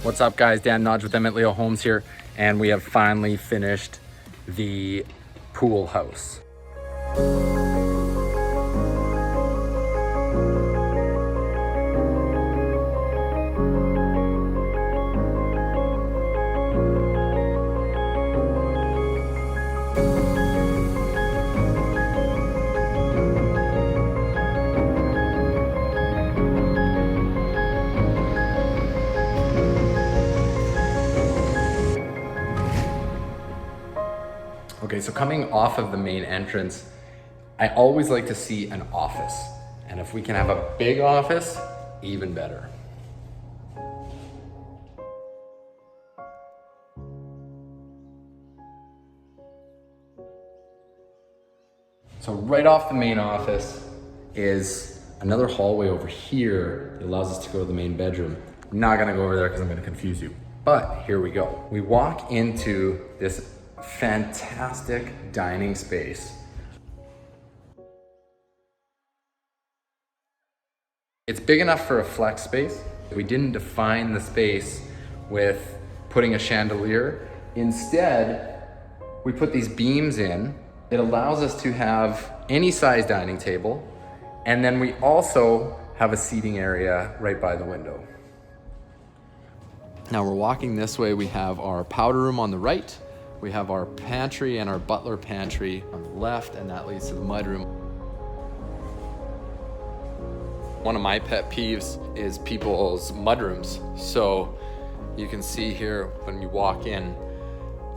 What's up guys, Dan Nagy with Emmett Leo Homes here, and we have finally finished the pool house. Okay, so coming off of the main entrance, I always like to see an office. And if we can have a big office, even better. So right off the main office is another hallway over here that allows us to go to the main bedroom. I'm not gonna go over there because I'm gonna confuse you, but here we go. We walk into this fantastic dining space. It's big enough for a flex space. We didn't define the space with putting a chandelier. Instead, we put these beams in. It allows us to have any size dining table, and then we also have a seating area right by the window. Now we're walking this way, we have our powder room on the right. We have our pantry and our butler pantry on the left, and that leads to the mudroom. One of my pet peeves is people's mudrooms. So you can see here when you walk in,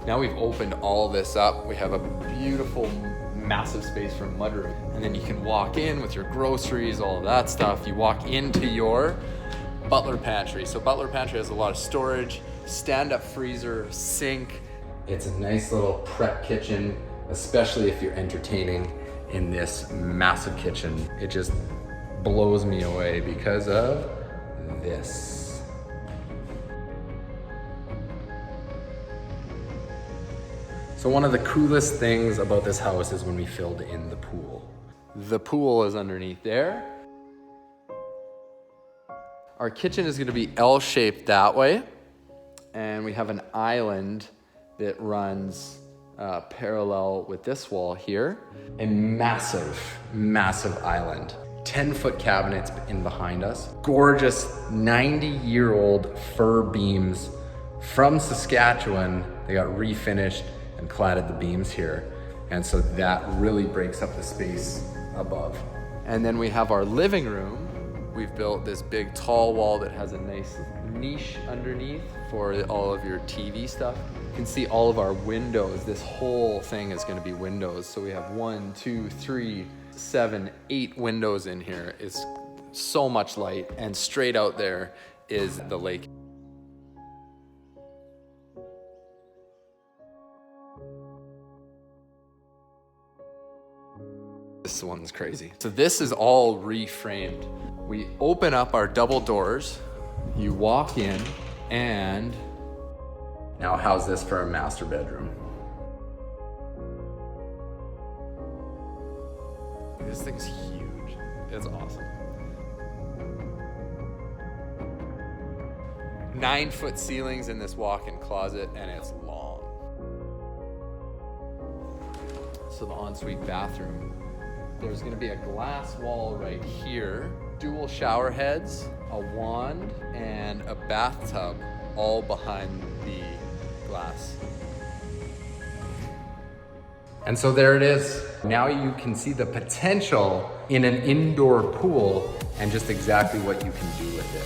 now we've opened all this up. We have a beautiful, massive space for a mudroom. And then you can walk in with your groceries, all of that stuff. You walk into your butler pantry. So butler pantry has a lot of storage, stand-up freezer, sink. It's a nice little prep kitchen, especially if you're entertaining in this massive kitchen. It just blows me away because of this. So one of the coolest things about this house is when we filled in the pool. The pool is underneath there. Our kitchen is gonna be L-shaped that way, and we have an island that runs parallel with this wall here. A massive, massive island. 10-foot cabinets in behind us. Gorgeous 90-year-old fir beams from Saskatchewan. They got refinished and platted the beams here. And so that really breaks up the space above. And then we have our living room. We've built this big tall wall that has a nice niche underneath for all of your TV stuff. You can see all of our windows. This whole thing is gonna be windows. So we have 1, 2, 3, 7, 8 windows in here. It's so much light, and straight out there is the lake. This one's crazy. So this is all reframed. We open up our double doors, you walk in, and now how's this for a master bedroom? This thing's huge. It's awesome. 9-foot ceilings in this walk-in closet, and it's long. So the ensuite bathroom. There's gonna be a glass wall right here, dual shower heads, a wand, and a bathtub all behind the glass. And so there it is. Now you can see the potential in an indoor pool and just exactly what you can do with it.